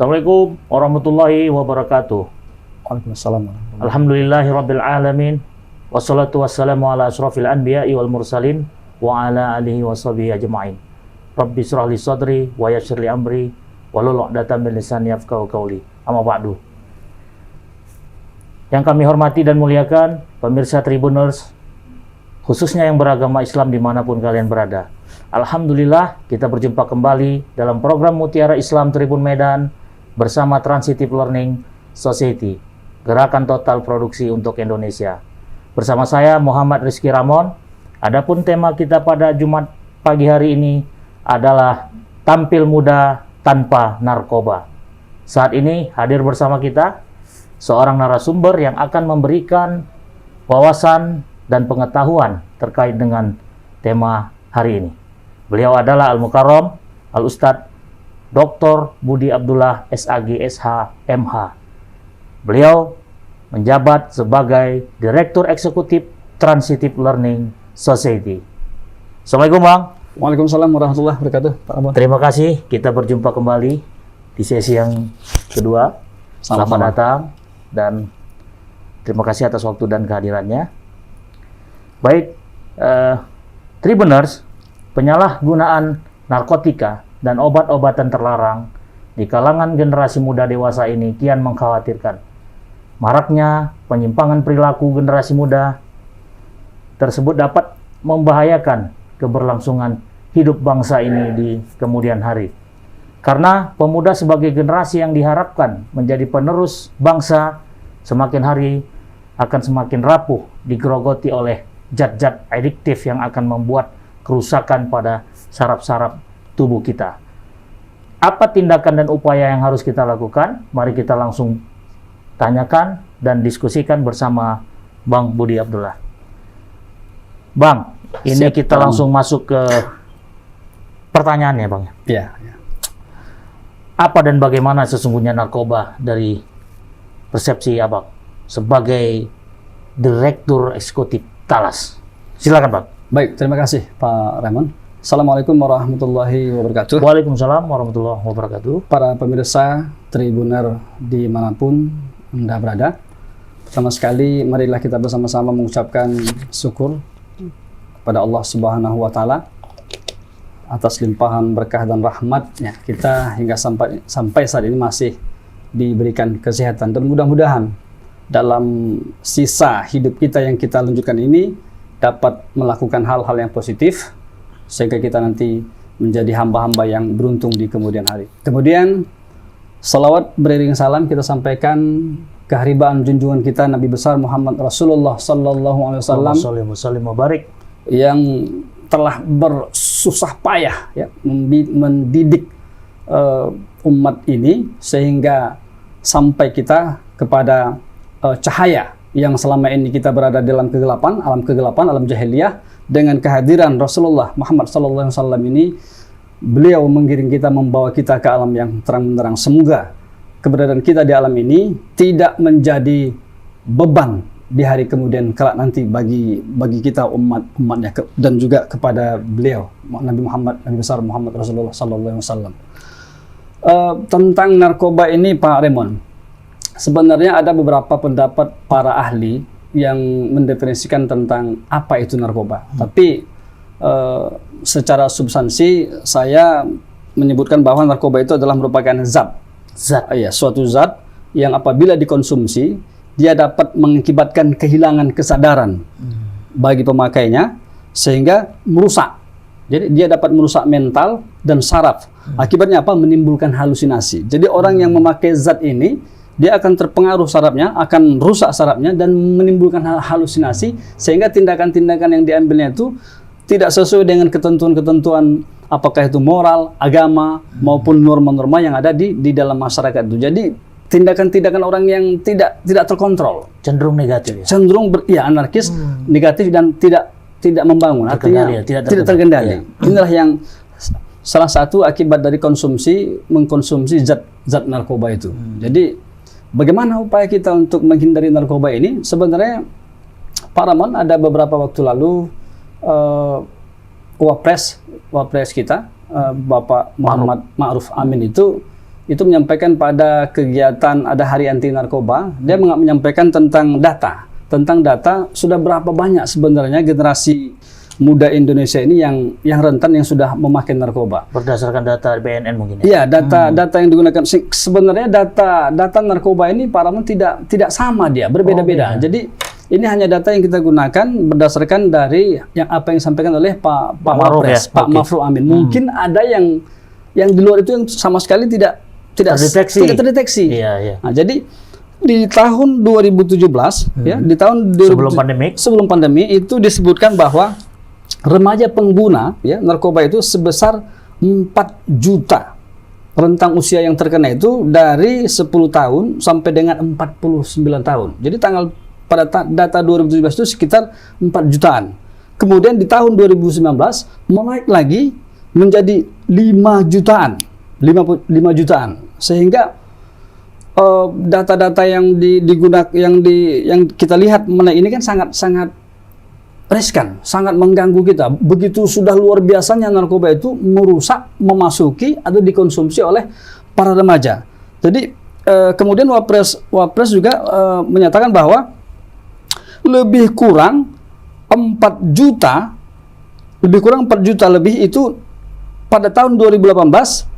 Assalamualaikum warahmatullahi wabarakatuh. Waalaikumsalam. Alhamdulillahirabbil alamin. Wassalatu wassalamu ala asyrafil anbiya'i wal mursalin wa ala alihi washabihi ajma'in. Rabbi shrah li sadri wa yassir li amri wahlul 'uqdatam min lisani yafqahu qawli. Amma ba'du. Yang kami hormati dan muliakan pemirsa Tribuners, khususnya yang beragama Islam dimanapun kalian berada. Alhamdulillah kita berjumpa kembali dalam program Mutiara Islam Tribun Medan bersama Transitive Learning Society, Gerakan Total Produksi untuk Indonesia. Bersama saya Muhammad Rizky Ramon. Adapun tema kita pada Jumat pagi hari ini adalah tampil muda tanpa narkoba. Saat ini hadir bersama kita seorang narasumber yang akan memberikan wawasan dan pengetahuan terkait dengan tema hari ini. Beliau adalah Al-Mukarram Al-Ustadz Dr. Budi Abdullah SAG SH MH. Beliau menjabat sebagai Direktur Eksekutif Transitive Learning Society. Assalamualaikum Bang. Waalaikumsalam warahmatullahi wabarakatuh, Pak Ramon. Terima kasih, kita berjumpa kembali di sesi yang kedua. Selamat datang dan terima kasih atas waktu dan kehadirannya. Baik, Tribuners, penyalahgunaan narkotika dan obat-obatan terlarang di kalangan generasi muda dewasa ini kian mengkhawatirkan. Maraknya penyimpangan perilaku generasi muda tersebut dapat membahayakan keberlangsungan hidup bangsa ini di kemudian hari. Karena pemuda sebagai generasi yang diharapkan menjadi penerus bangsa semakin hari akan semakin rapuh digerogoti oleh zat-zat adiktif yang akan membuat kerusakan pada saraf-saraf tubuh kita. Apa tindakan dan upaya yang harus kita lakukan? Mari kita langsung tanyakan dan diskusikan bersama Bang Budi Abdullah. Bang, ini Siap, kita langsung masuk ke pertanyaannya, Bang. Ya. Apa dan bagaimana sesungguhnya narkoba dari persepsi Abang sebagai Direktur Eksekutif Talas? Silakan, Bang. Baik, terima kasih Pak Ramon. Assalamualaikum warahmatullahi wabarakatuh. Waalaikumsalam warahmatullahi wabarakatuh. Para pemirsa Tribuner dimanapun Anda berada, pertama sekali marilah kita bersama-sama mengucapkan syukur kepada Allah Subhanahu wa Ta'ala atas limpahan berkah dan rahmatnya kita hingga sampai saat ini masih diberikan kesehatan, dan mudah-mudahan dalam sisa hidup kita yang kita lanjutkan ini dapat melakukan hal-hal yang positif sehingga kita nanti menjadi hamba-hamba yang beruntung di kemudian hari. Kemudian salawat beriring salam kita sampaikan keharibaan junjungan kita Nabi besar Muhammad Rasulullah sallallahu alaihi wasallam yang telah bersusah payah ya, mendidik umat ini sehingga sampai kita kepada cahaya yang selama ini kita berada dalam kegelapan, alam jahiliyah. Dengan kehadiran Rasulullah Muhammad SAW ini, beliau menggiring kita, membawa kita ke alam yang terang benderang. Semoga keberadaan kita di alam ini tidak menjadi beban di hari kemudian kelak nanti bagi kita umatnya dan juga kepada beliau Nabi besar Muhammad Rasulullah SAW. Tentang narkoba ini, Pak Ramon, sebenarnya ada beberapa pendapat para ahli yang mendefinisikan tentang apa itu narkoba. Tapi secara substansi saya menyebutkan bahwa narkoba itu adalah merupakan zat. Ya, suatu zat yang apabila dikonsumsi dia dapat mengakibatkan kehilangan kesadaran bagi pemakainya sehingga merusak. Jadi dia dapat merusak mental dan saraf. Akibatnya apa? Menimbulkan halusinasi. Jadi orang yang memakai zat ini dia akan terpengaruh sarafnya, akan rusak sarafnya dan menimbulkan halusinasi sehingga tindakan-tindakan yang diambilnya itu tidak sesuai dengan ketentuan-ketentuan apakah itu moral, agama maupun norma-norma yang ada di dalam masyarakat itu. Jadi tindakan-tindakan orang yang tidak terkontrol, cenderung negatif ya? Cenderung anarkis, negatif dan tidak membangun, artinya tidak terkendali. Inilah yang salah satu akibat dari mengkonsumsi zat narkoba itu. Jadi bagaimana upaya kita untuk menghindari narkoba ini? Sebenarnya Pak Ramon, ada beberapa waktu lalu Wapres kita Bapak Muhammad Ma'ruf Amin itu itu menyampaikan pada kegiatan ada Hari Anti Narkoba, dia menyampaikan tentang data sudah berapa banyak sebenarnya generasi muda Indonesia ini yang rentan yang sudah memakai narkoba. Berdasarkan data BNN mungkin ya? Iya, data yang digunakan. Sebenarnya data narkoba ini Pak Ramon tidak sama dia, berbeda-beda. Jadi ini hanya data yang kita gunakan berdasarkan dari apa yang disampaikan oleh Pak Wapres, Pak Ma'ruf Amin. Mungkin ada yang di luar itu yang sama sekali tidak terdeteksi. Iya. Nah, jadi di tahun 2017 ya, di tahun sebelum pandemi itu disebutkan bahwa remaja pengguna ya narkoba itu sebesar 4 juta. Rentang usia yang terkena itu dari 10 tahun sampai dengan 49 tahun. Jadi pada data 2017 itu sekitar 4 jutaan. Kemudian di tahun 2019 menaik lagi menjadi 5 jutaan. 5 jutaan. Sehingga data-data yang digunakan yang kita lihat mengenai ini kan sangat riskan, sangat mengganggu kita. Begitu sudah luar biasanya narkoba itu merusak, memasuki atau dikonsumsi oleh para remaja. Jadi kemudian Wapres juga menyatakan bahwa lebih kurang 4 juta lebih itu pada tahun 2018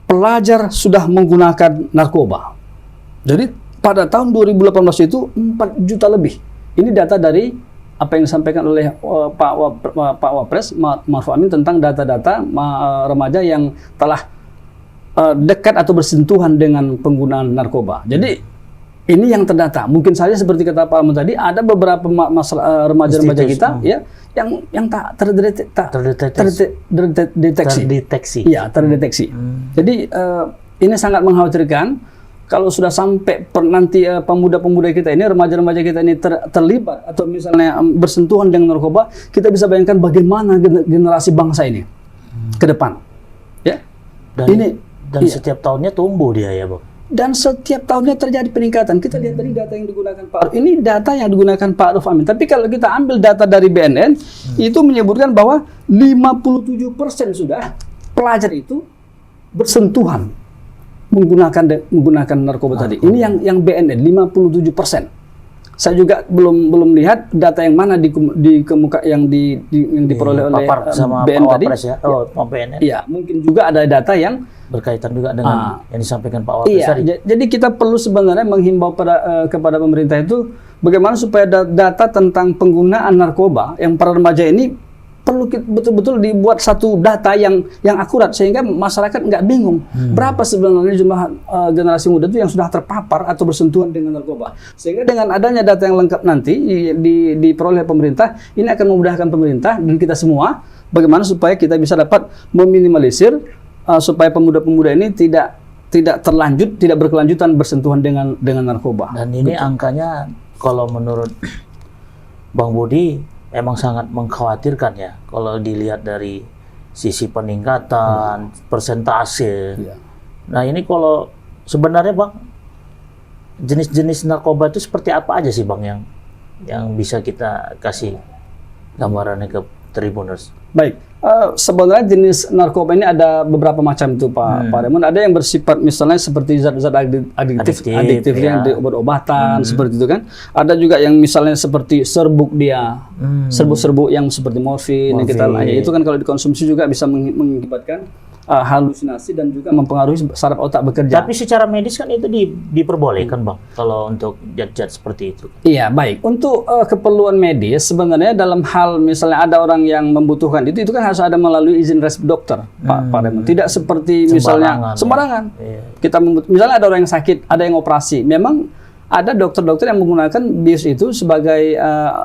pelajar sudah menggunakan narkoba. Jadi pada tahun 2018 itu 4 juta lebih. Ini data dari apa yang disampaikan oleh Pak Wapres Ma'ruf Amin tentang data-data remaja yang telah dekat atau bersentuhan dengan penggunaan narkoba. Jadi ini yang terdata. Mungkin saja seperti kata Pak Ramon tadi, ada beberapa remaja-remaja kita ya yang tak terdeteksi. Iya, terdeteksi. Jadi ini sangat mengkhawatirkan kalau sudah sampai nanti pemuda-pemuda kita ini, remaja-remaja kita ini terlibat atau misalnya bersentuhan dengan narkoba, kita bisa bayangkan bagaimana generasi bangsa ini ke depan. Ya. Dan setiap tahunnya tumbuh dia ya, Bang. Dan setiap tahunnya terjadi peningkatan. Kita lihat dari data yang digunakan Pak. Ini data yang digunakan Pak Ma'ruf Amin. Tapi kalau kita ambil data dari BNN, itu menyebutkan bahwa 57% sudah pelajar itu bersentuhan menggunakan narkoba tadi. Ini yang BNN 57%. Saya juga belum lihat data yang mana yang diperoleh oleh BNN tadi. BNN. Iya, mungkin juga ada data yang berkaitan juga dengan yang disampaikan Pak Wapres tadi. Jadi kita perlu sebenarnya menghimbau kepada pemerintah itu bagaimana supaya data tentang penggunaan narkoba yang para remaja ini perlu betul-betul dibuat satu data yang akurat sehingga masyarakat nggak bingung berapa sebenarnya jumlah generasi muda itu yang sudah terpapar atau bersentuhan dengan narkoba. Sehingga dengan adanya data yang lengkap nanti diperoleh pemerintah, ini akan memudahkan pemerintah dan kita semua bagaimana supaya kita bisa dapat meminimalisir supaya pemuda-pemuda ini tidak berkelanjutan bersentuhan dengan narkoba. Dan ini angkanya kalau menurut Bang Budi emang sangat mengkhawatirkan ya kalau dilihat dari sisi peningkatan persentase. Nah ini kalau sebenarnya Bang, jenis-jenis narkoba itu seperti apa aja sih Bang yang bisa kita kasih gambarannya ke Tribuners? Baik, sebenarnya jenis narkoba ini ada beberapa macam itu Pak Raymond. Ada yang bersifat misalnya seperti zat-zat adiktif yang di obat-obatan seperti itu kan. Ada juga yang misalnya seperti serbuk serbuk-serbuk yang seperti morfin. Yang kita itu kan kalau dikonsumsi juga bisa mengakibatkan halusinasi dan juga mempengaruhi saraf otak bekerja. Tapi secara medis kan itu diperbolehkan Bang kalau untuk zat-zat seperti itu. Iya, baik. Untuk keperluan medis sebenarnya dalam hal misalnya ada orang yang membutuhkan itu kan harus ada melalui izin resep dokter, Pak Raymond. Tidak seperti misalnya sembarangan. Ya. Kita misalnya ada orang yang sakit, ada yang operasi. Memang ada dokter-dokter yang menggunakan bius itu sebagai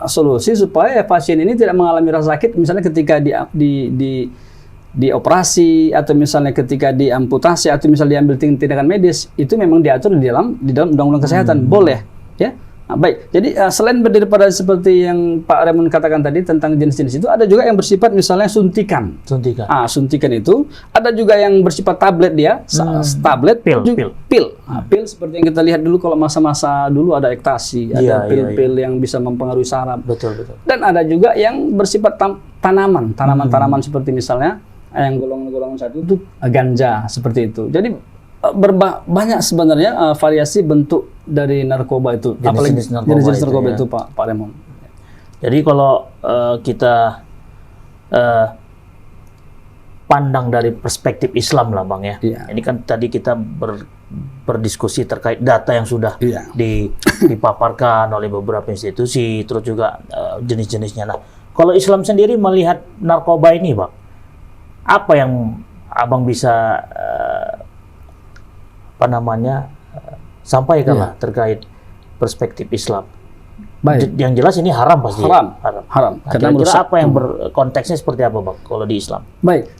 solusi supaya pasien ini tidak mengalami rasa sakit misalnya ketika di operasi atau misalnya ketika diamputasi atau misalnya diambil tindakan medis, itu memang diatur di dalam undang-undang kesehatan, boleh ya. Nah, baik, jadi selain daripada seperti yang Pak Raymond katakan tadi tentang jenis-jenis itu, ada juga yang bersifat misalnya suntikan. Suntikan itu ada juga yang bersifat tablet tablet, pil. Pil seperti yang kita lihat dulu kalau masa-masa dulu ada ektasi, ada pil-pil yang bisa mempengaruhi saraf. Betul. Dan ada juga yang bersifat tanaman seperti misalnya yang golongan-golongan satu itu ganja seperti itu. Jadi banyak sebenarnya variasi bentuk dari narkoba itu. Jenis-jenis narkoba jenis-jenis itu, narkoba ya. itu, Pak Raymond. Jadi kalau kita pandang dari perspektif Islam lah Bang ya. Iya. Ini kan tadi kita berdiskusi terkait data yang sudah Iya. dipaparkan oleh beberapa institusi, terus juga jenis-jenisnya. Nah, kalau Islam sendiri melihat narkoba ini Bang, apa yang Abang bisa sampaikan lah terkait perspektif Islam? Baik. Yang jelas ini haram pasti. Haram. Haram. Haram. Nah, Karena kira-kira merusak. apa yang konteksnya seperti apa Bang kalau di Islam? Baik,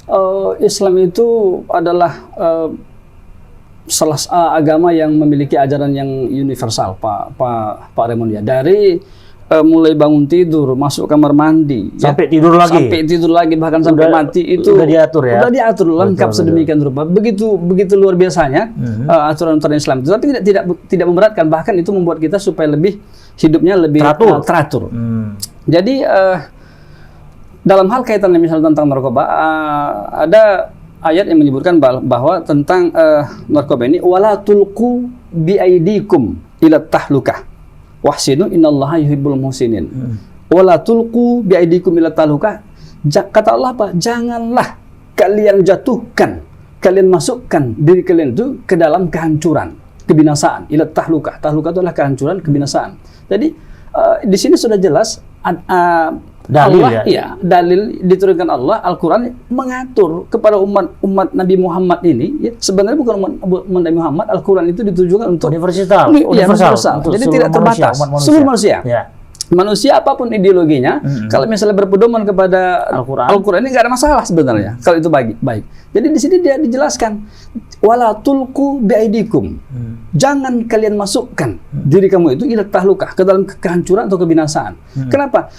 Islam itu adalah agama yang memiliki ajaran yang universal, Pak Raymond ya. Dari mulai bangun tidur, masuk kamar mandi, Sampai tidur lagi. sampai tidur lagi, bahkan sampai mati itu udah diatur ya. Udah diatur lengkap sedemikian rupa. Begitu luar biasanya aturan-aturan Islam itu. Tapi tidak memberatkan, bahkan itu membuat kita supaya hidupnya lebih teratur. Jadi dalam hal kaitan misalnya tentang narkoba, ada ayat yang menyebutkan bahwa tentang narkoba ini, wala tulqu biaidikum ila tahlukah wahsinu innallaha yuhibbul muhsinin. Wala tulqu biaidikum ila tahlukah. Kata Allah apa? Janganlah kalian jatuhkan, kalian masukkan diri kalian itu ke dalam kehancuran, kebinasaan. Ila tahlukah. Tahlukah itu adalah kehancuran, kebinasaan. Jadi di sini sudah jelas dalil Allah, ya? Dalil diturunkan Allah, Al-Quran mengatur kepada umat Nabi Muhammad ini. Ya, sebenarnya bukan umat Nabi Muhammad, Al-Quran itu ditujukan untuk universal. Untuk jadi tidak terbatas. Seluruh manusia. Ya. Manusia apapun ideologinya, kalau misalnya berpedoman kepada Al-Quran ini nggak ada masalah sebenarnya. Kalau itu baik. Jadi di sini dia dijelaskan, wala tulqu biaidikum. Jangan kalian masukkan diri kamu itu ila tahlukah, ke dalam kehancuran atau kebinasaan. Kenapa?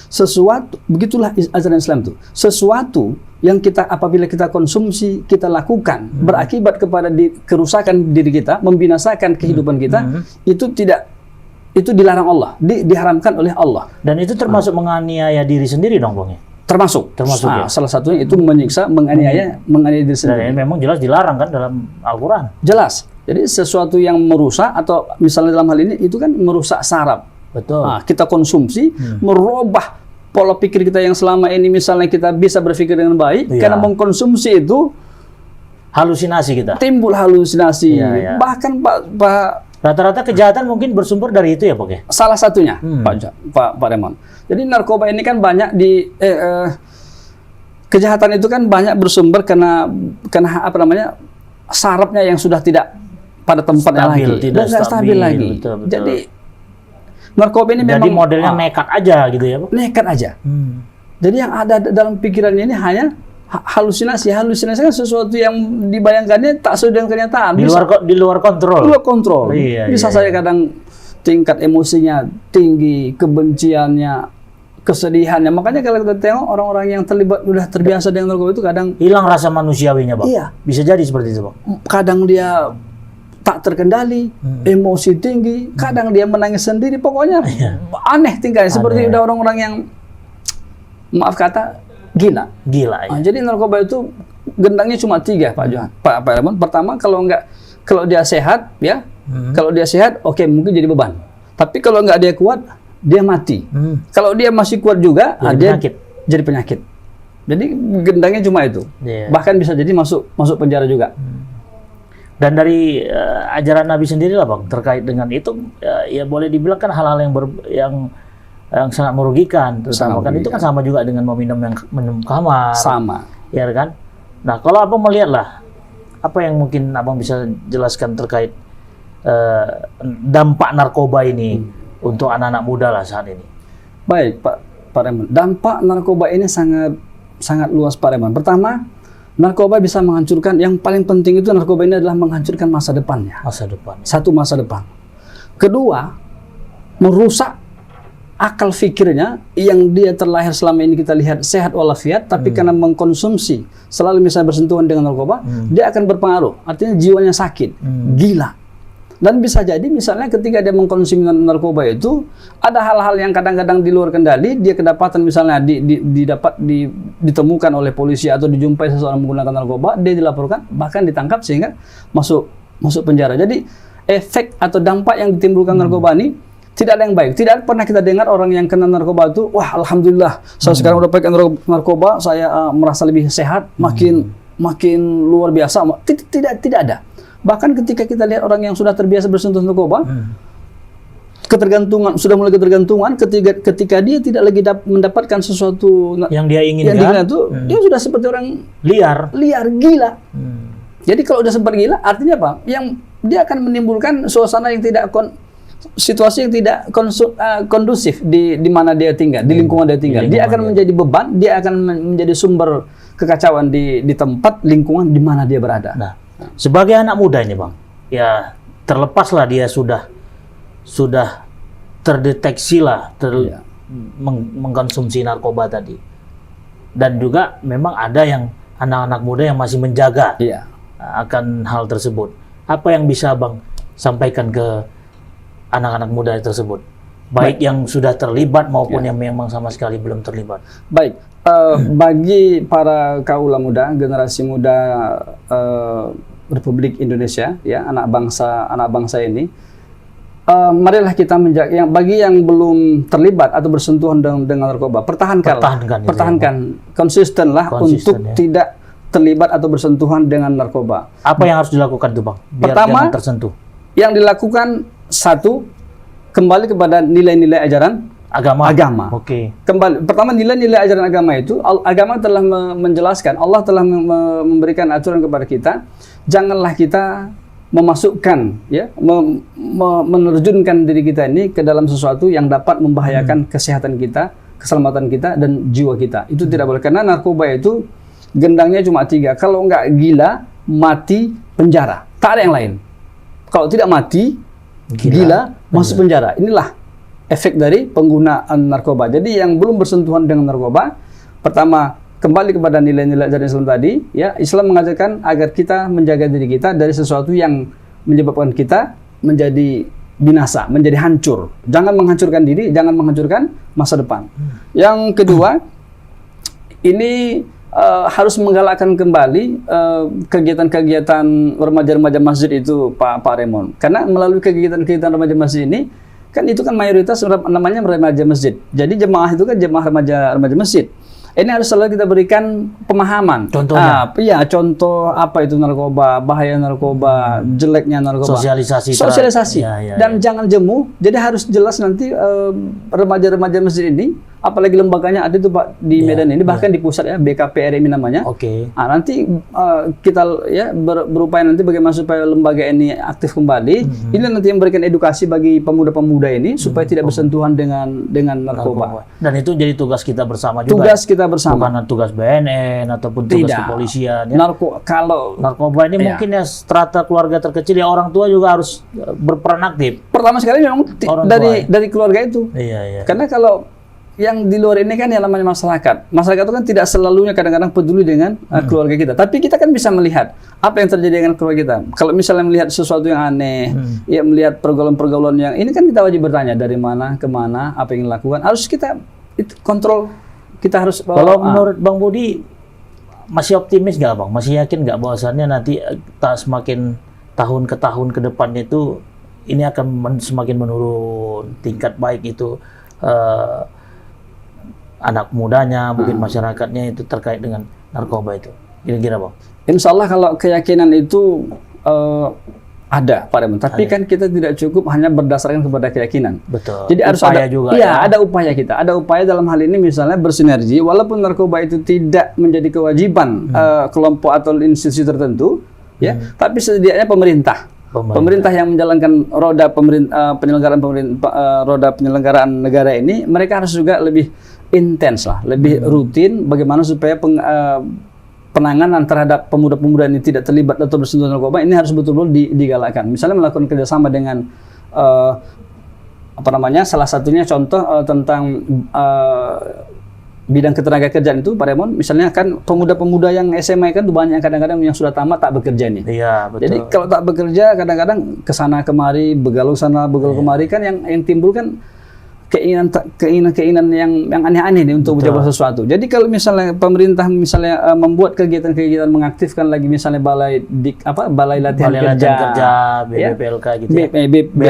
Begitulah ajaran Islam itu. Sesuatu yang apabila kita konsumsi, kita lakukan, berakibat kepada kerusakan diri kita, membinasakan kehidupan kita, itu dilarang Allah, diharamkan oleh Allah. Dan itu termasuk menganiaya diri sendiri dong Bang ya? Termasuk ya. Salah satunya itu menyiksa, menganiaya diri sendiri. Dan memang jelas dilarang kan dalam Al-Quran. Jelas. Jadi sesuatu yang merusak, atau misalnya dalam hal ini itu kan merusak saraf. Betul. Kita konsumsi, merubah pola pikir kita yang selama ini misalnya kita bisa berpikir dengan baik, karena mengkonsumsi itu halusinasi kita. Timbul halusinasi. Ya. Bahkan Pak rata-rata kejahatan mungkin bersumber dari itu ya Pak ya? Salah satunya, Pak Raymond. Jadi narkoba ini kan banyak kejahatan itu kan banyak bersumber karena sarafnya yang sudah tidak pada tempatnya lagi, tidak stabil lagi. Betul. Jadi narkoba ini jadi memang modelnya nekat aja gitu ya Pak? Nekat aja. Jadi yang ada dalam pikirannya ini hanya halusinasi kan sesuatu yang dibayangkannya tak sesuai dengan kenyataan. Di luar kontrol. Luar kontrol. Bisa saya kadang tingkat emosinya tinggi, kebenciannya, kesedihannya. Makanya kalau kita tengok orang-orang yang terlibat udah terbiasa dengan narkoba itu kadang hilang rasa manusiawinya Bang. Iya. Bisa jadi seperti itu Bang. Kadang dia tak terkendali, emosi tinggi, kadang dia menangis sendiri. Pokoknya aneh tingkahnya. Seperti udah orang-orang yang maaf kata gila ya. Jadi narkoba itu gendangnya cuma 3 Pak Raymond. Pertama, kalau dia sehat ya, kalau dia sehat oke, mungkin jadi beban. Tapi kalau nggak dia kuat, dia mati. Kalau dia masih kuat juga, dia jadi penyakit. Jadi gendangnya cuma itu. Bahkan bisa jadi masuk penjara juga. Dan dari ajaran Nabi sendiri lah Bang terkait dengan itu, ya boleh dibilang kan hal-hal yang sangat merugikan, terutama kan itu kan sama juga dengan minum khamar. Sama. Ya kan? Nah, kalau Abang melihat lah, apa yang mungkin Abang bisa jelaskan terkait dampak narkoba ini untuk anak-anak muda lah saat ini? Baik, Pak Raymond. Dampak narkoba ini sangat luas, Pak Raymond. Pertama, narkoba bisa menghancurkan, yang paling penting itu narkoba ini adalah menghancurkan masa depannya. Satu, masa depan. Kedua, merusak akal fikirnya yang dia terlahir selama ini kita lihat sehat walafiat, tapi karena mengkonsumsi selalu misalnya bersentuhan dengan narkoba, dia akan berpengaruh. Artinya jiwanya sakit, gila. Dan bisa jadi misalnya ketika dia mengkonsumsi narkoba itu ada hal-hal yang kadang-kadang di luar kendali, dia kedapatan misalnya ditemukan oleh polisi atau dijumpai seseorang menggunakan narkoba, dia dilaporkan bahkan ditangkap sehingga masuk masuk penjara. Jadi efek atau dampak yang ditimbulkan narkoba ini tidak ada yang baik. Tidak pernah kita dengar orang yang kena narkoba itu, wah alhamdulillah, saya sekarang udah pakai narkoba, saya merasa lebih sehat, makin luar biasa. Tidak ada. Bahkan ketika kita lihat orang yang sudah terbiasa bersentuh narkoba, ketergantungan, sudah mulai ketergantungan, ketika dia tidak lagi mendapatkan sesuatu yang dia inginkan, itu dia sudah seperti orang liar, gila. Jadi kalau udah sempat gila, artinya apa? Yang dia akan menimbulkan suasana yang tidak situasi yang tidak kondusif di mana dia tinggal, di lingkungan dia tinggal. Dia akan menjadi beban, dia akan menjadi sumber kekacauan di tempat lingkungan di mana dia berada. Nah, sebagai anak muda ini Bang, ya terlepaslah dia sudah terdeteksi lah mengkonsumsi narkoba tadi, dan juga memang ada yang anak-anak muda yang masih menjaga akan hal tersebut. Apa yang bisa Bang sampaikan ke anak-anak muda tersebut, baik yang sudah terlibat maupun yang memang sama sekali belum terlibat? Baik, bagi para kaula muda, generasi muda Republik Indonesia, ya anak bangsa ini, marilah kita menjaga. Bagi yang belum terlibat atau bersentuhan dengan narkoba, pertahankan, konsistenlah untuk tidak terlibat atau bersentuhan dengan narkoba. Apa yang harus dilakukan tuh Bang? Biar pertama, jangan tersentuh. Yang dilakukan satu, kembali kepada nilai-nilai ajaran agama. Oke. Pertama, nilai-nilai ajaran agama itu, agama telah menjelaskan, Allah telah memberikan aturan kepada kita, janganlah kita memasukkan, menerjunkan diri kita ini ke dalam sesuatu yang dapat membahayakan kesehatan kita, keselamatan kita, dan jiwa kita. Itu tidak boleh, karena narkoba itu gendangnya cuma 3. Kalau nggak gila, mati, penjara. Tak ada yang lain. Kalau tidak mati, gila, masuk penjara. Inilah efek dari penggunaan narkoba. Jadi yang belum bersentuhan dengan narkoba, pertama, kembali kepada nilai-nilai ajaran Islam tadi, ya, Islam mengajarkan agar kita menjaga diri kita dari sesuatu yang menyebabkan kita menjadi binasa, menjadi hancur. Jangan menghancurkan diri, jangan menghancurkan masa depan. Yang kedua, ini harus menggalakkan kembali kegiatan-kegiatan remaja-remaja masjid itu, Pak Raymond. Karena melalui kegiatan-kegiatan remaja masjid ini, kan itu kan mayoritas namanya remaja masjid. Jadi jemaah itu kan jemaah remaja masjid. Ini harus selalu kita berikan pemahaman. Contohnya? Contoh apa itu narkoba, bahaya narkoba, jeleknya narkoba. Sosialisasi. Dan jangan jemu. Jadi harus jelas nanti remaja-remaja masjid ini, apalagi lembaganya ada itu Pak di Medan ini, bahkan di pusat, ya, BKPRMI namanya. Nanti kita berupaya nanti bagaimana supaya lembaga ini aktif kembali. Ini nanti yang memberikan edukasi bagi pemuda-pemuda ini supaya tidak bersentuhan dengan narkoba. Dan itu jadi tugas kita bersama juga. Tugas kita bersama. Bukan tugas BNN ataupun tugas kepolisian. Ya. Kalau narkoba ini mungkin ya strata keluarga terkecil, ya orang tua juga harus berperan aktif. Pertama sekali memang dari keluarga itu. Karena kalau yang di luar ini kan yang namanya masyarakat. Masyarakat itu kan tidak selalunya kadang-kadang peduli dengan keluarga kita. Tapi kita kan bisa melihat apa yang terjadi dengan keluarga kita. Kalau misalnya melihat sesuatu yang aneh, ya melihat pergaulan-pergaulan yang ini, kan kita wajib bertanya dari mana ke mana, apa yang dilakukan. Harus kita kontrol. Kita harus. Kalau menurut Bang Budi, masih optimis nggak Bang? Masih yakin nggak bahwasannya nanti semakin tahun ke depan itu ini akan semakin menurun tingkat, baik itu anak mudanya, mungkin masyarakatnya itu terkait dengan narkoba itu, kira-kira Bang? Insya Allah kalau keyakinan itu ada, Pak Raymond. Tapi kan kita tidak cukup hanya berdasarkan kepada keyakinan. Betul. Jadi harus ada juga. Iya, ada upaya kita. Ada upaya dalam hal ini misalnya bersinergi. Walaupun narkoba itu tidak menjadi kewajiban kelompok atau institusi tertentu, ya, tapi setidaknya pemerintah yang menjalankan roda penyelenggaraan negara ini, mereka harus juga lebih intens lah, lebih rutin bagaimana supaya penanganan terhadap pemuda-pemuda ini tidak terlibat atau bersentuhan narkoba ini harus betul-betul digalakkan. Misalnya melakukan kerjasama dengan salah satunya contoh tentang bidang ketenagakerjaan itu, Pak Raymond. Misalnya kan pemuda-pemuda yang SMA kan banyak kadang-kadang yang sudah tamat tak bekerja nih. Iya, betul. Jadi kalau tak bekerja kadang-kadang kesana kemari, begaluh sana, begaluh kemari, kan yang timbul kan keinginan yang aneh-aneh nih untuk mencoba sesuatu. Jadi kalau misalnya pemerintah membuat kegiatan-kegiatan mengaktifkan lagi misalnya balai latihan kerja, BPLK gitu ya.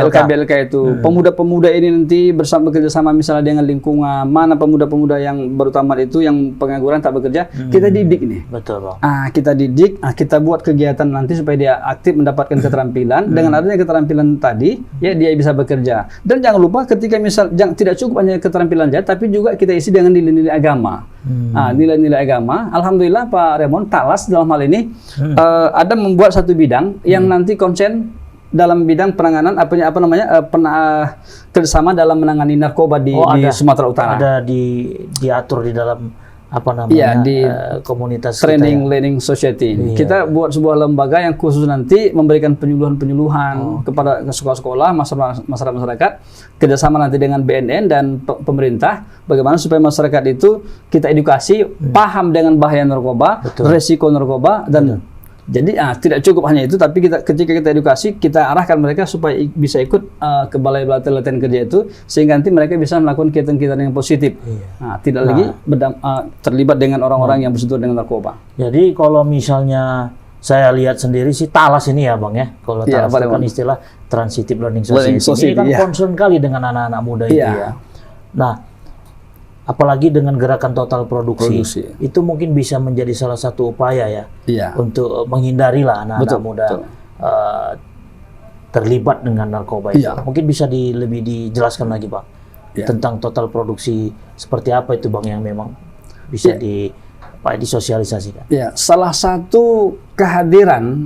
BLK itu pemuda-pemuda ini nanti bekerja sama misalnya dengan lingkungan, mana pemuda-pemuda yang baru tamat itu yang pengangguran tak bekerja, kita didik nih. Betul, Bang. Kita didik, kita buat kegiatan nanti supaya dia aktif mendapatkan keterampilan. Dengan adanya keterampilan tadi, ya dia bisa bekerja. Dan jangan lupa ketika tidak cukup hanya keterampilan saja, tapi juga kita isi dengan nilai-nilai agama. Nilai-nilai agama. Alhamdulillah Pak Raymond, Talas dalam hal ini ada membuat satu bidang yang nanti konsen dalam bidang penanganan kerjasama dalam menangani narkoba di Sumatera Utara. Ada diatur di dalam di komunitas Training Learning Society. Kita buat sebuah lembaga yang khusus nanti memberikan penyuluhan-penyuluhan kepada sekolah-sekolah, masyarakat, kerjasama nanti dengan BNN dan pemerintah, bagaimana supaya masyarakat itu kita edukasi, paham dengan bahaya narkoba, resiko narkoba, dan jadi tidak cukup hanya itu, tapi ketika kita edukasi, kita arahkan mereka supaya bisa ikut ke balai latihan kerja itu, sehingga nanti mereka bisa melakukan kegiatan-kegiatan yang positif. Tidak lagi terlibat dengan orang-orang yang bersentuhan dengan narkoba. Jadi kalau misalnya saya lihat sendiri sih Talas ini ya Bang ya, kalau Talas itu kan istilah Transitive Learning Society. Ini kan concern kali dengan anak-anak muda itu ya. Nah, apalagi dengan gerakan total produksi. Itu mungkin bisa menjadi salah satu upaya ya untuk menghindari lah anak-anak muda terlibat dengan narkoba itu. Mungkin bisa lebih dijelaskan lagi Bang tentang total produksi seperti apa itu Bang yang memang bisa disosialisasikan. Salah satu kehadiran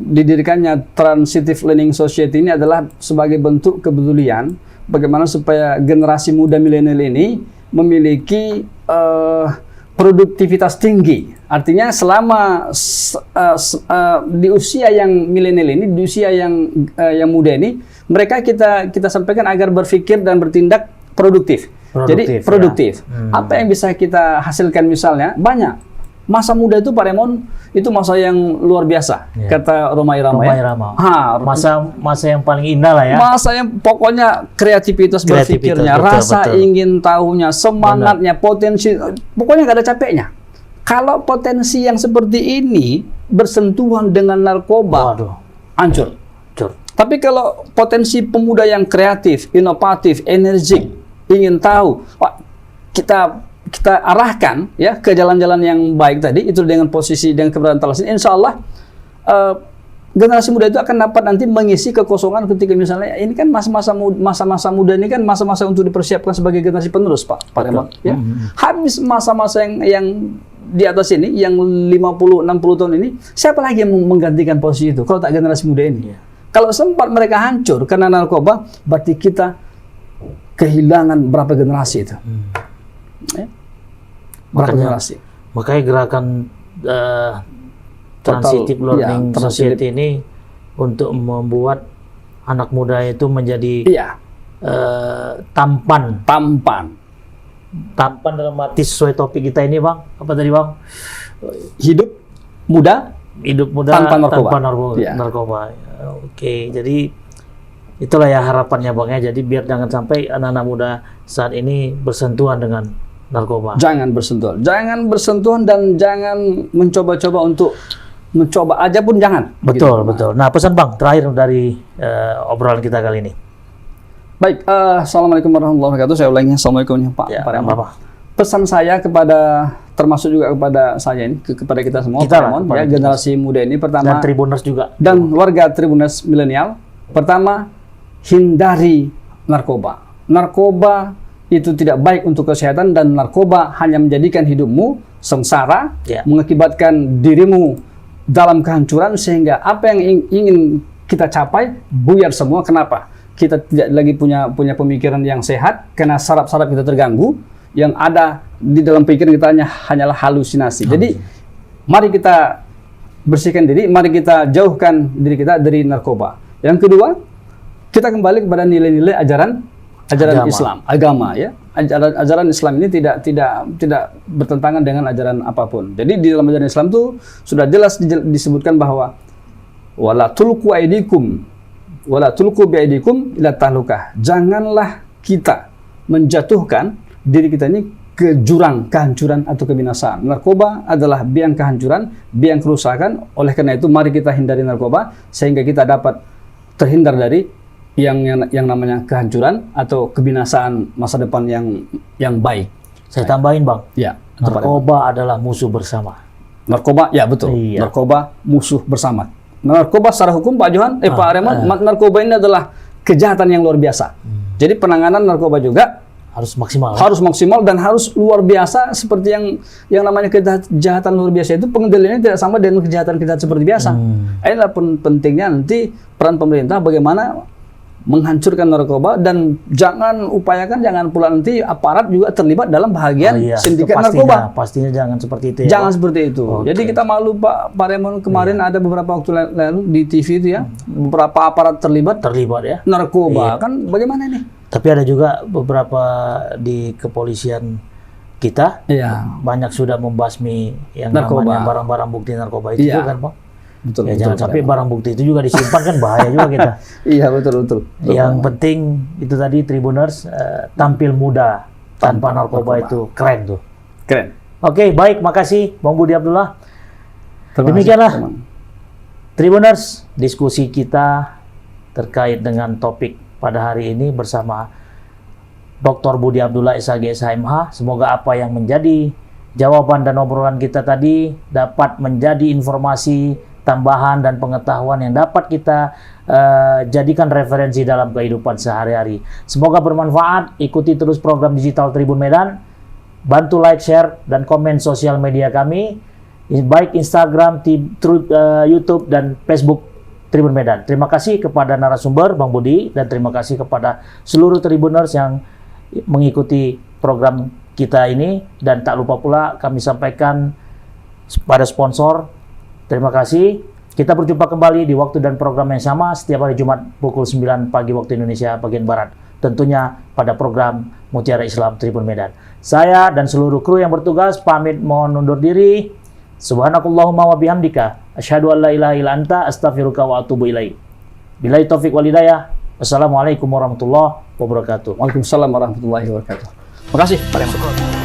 didirikannya Transitive Learning Society ini adalah sebagai bentuk kepedulian bagaimana supaya generasi muda milenial ini memiliki produktivitas tinggi. Artinya selama di usia yang milenial ini, di usia yang muda ini, mereka kita sampaikan agar berpikir dan bertindak produktif. Jadi produktif. Apa yang bisa kita hasilkan misalnya? Banyak. Masa muda itu Pak Raymond itu masa yang luar biasa, kata Romai Rama. Masa yang paling indah lah ya. Masa yang pokoknya kreativitas berpikirnya, rasa ingin tahunya, semangatnya, potensi, pokoknya nggak ada capeknya. Kalau potensi yang seperti ini bersentuhan dengan narkoba, hancur. Tapi kalau potensi pemuda yang kreatif, inovatif, energik, ingin tahu, kita arahkan ya ke jalan-jalan yang baik tadi itu dengan posisi dengan keberadaan Talas ini, insya Allah generasi muda itu akan dapat nanti mengisi kekosongan ketika misalnya ini kan masa-masa muda ini kan masa-masa untuk dipersiapkan sebagai generasi penerus Pak Raymond ya. Habis masa-masa yang di atas ini yang 50-60 tahun ini, siapa lagi yang menggantikan posisi itu kalau tak generasi muda ini? Kalau sempat mereka hancur karena narkoba, berarti kita kehilangan berapa generasi itu. Makanya gerakan Transitive Learning Society ini untuk membuat anak muda itu menjadi tampan dalam arti sesuai topik kita ini Bang. Apa tadi Bang? Hidup muda tanpa narkoba. Oke, jadi itulah ya harapannya Bang ya. Jadi biar jangan sampai anak-anak muda saat ini bersentuhan dengan narkoba. Jangan bersentuhan dan jangan mencoba-coba untuk mencoba aja pun jangan. Betul. Nah, pesan Bang terakhir dari obrolan kita kali ini. Baik, assalamualaikum warahmatullahi wabarakatuh. Saya ulangi, assalamualaikum Pak Raymond. Pesan saya termasuk juga kepada saya ini, kepada kita semua, Pak Raymond, ya, generasi muda ini pertama, dan Tribuners juga, dan warga Tribuners milenial. Pertama, hindari narkoba. Narkoba itu tidak baik untuk kesehatan dan narkoba hanya menjadikan hidupmu sengsara, mengakibatkan dirimu dalam kehancuran sehingga apa yang ingin kita capai buyar semua. Kenapa? Kita tidak lagi punya pemikiran yang sehat karena saraf-saraf kita terganggu. Yang ada di dalam pikiran kita hanyalah halusinasi. Jadi mari kita bersihkan diri, mari kita jauhkan diri kita dari narkoba. Yang kedua, kita kembali kepada nilai-nilai ajaran Islam, agama ya. Ajaran Islam ini tidak bertentangan dengan ajaran apapun. Jadi di dalam ajaran Islam itu sudah jelas disebutkan bahwa wala tulqu biaidikum ila tahlukah. Janganlah kita menjatuhkan diri kita ini ke jurang kehancuran atau kebinasaan. Narkoba adalah biang kehancuran, biang kerusakan. Oleh karena itu, mari kita hindari narkoba sehingga kita dapat terhindar dari yang namanya kehancuran atau kebinasaan masa depan yang baik. Saya tambahin, Bang. Ya, Narkoba adalah musuh bersama. narkoba, ya betul. Iya. Narkoba musuh bersama. Narkoba secara hukum, Pak Johan, Pak Aryaman, narkoba ini adalah kejahatan yang luar biasa. Jadi penanganan narkoba juga Harus maksimal. harus maksimal dan harus luar biasa, seperti yang namanya kejahatan luar biasa itu pengendaliannya tidak sama dengan kejahatan seperti biasa. Inilah pentingnya nanti peran pemerintah bagaimana menghancurkan narkoba, dan jangan pula nanti aparat juga terlibat dalam bahagian sindikat narkoba. Pastinya jangan seperti itu ya. Jangan seperti itu. Jadi kita malu, Pak Raymond, kemarin ada beberapa waktu lalu di TV itu ya, beberapa aparat terlibat ya. narkoba. Kan bagaimana ini? Tapi ada juga beberapa di kepolisian kita banyak sudah membasmi yang Narkoba. namanya barang-barang bukti narkoba itu juga kan, Pak? Betul. Ya, jangan sampai barang bukti itu juga disimpan, kan bahaya juga kita. Iya, betul. Yang penting itu tadi Tribuners, tampil muda tanpa narkoba itu keren tuh. Keren. Oke, baik, makasih Bang Budi Abdullah. Demikianlah teman. Tribuners, diskusi kita terkait dengan topik pada hari ini bersama Dr. Budi Abdullah SAG SHMH. Semoga apa yang menjadi jawaban dan obrolan kita tadi dapat menjadi informasi tambahan dan pengetahuan yang dapat kita jadikan referensi dalam kehidupan sehari-hari. Semoga bermanfaat. Ikuti terus program digital Tribun Medan. Bantu like, share, dan komen sosial media kami, baik Instagram, YouTube, dan Facebook Tribun Medan. Terima kasih kepada narasumber Bang Budi, dan terima kasih kepada seluruh Tribuners yang mengikuti program kita ini. Dan tak lupa pula kami sampaikan pada sponsor, terima kasih. Kita berjumpa kembali di waktu dan program yang sama setiap hari Jumat pukul 9 pagi waktu Indonesia bagian Barat. Tentunya pada program Mutiara Islam Tribun Medan. Saya dan seluruh kru yang bertugas pamit mohon undur diri. Subhanakallahumma wa bihamdika asyhadu an la ilaha illa anta astaghfiruka wa atubu ilaik. Billahi taufik wal hidayah. Wassalamualaikum warahmatullahi wabarakatuh. Waalaikumsalam warahmatullahi wabarakatuh. Makasih, Pak Raymond.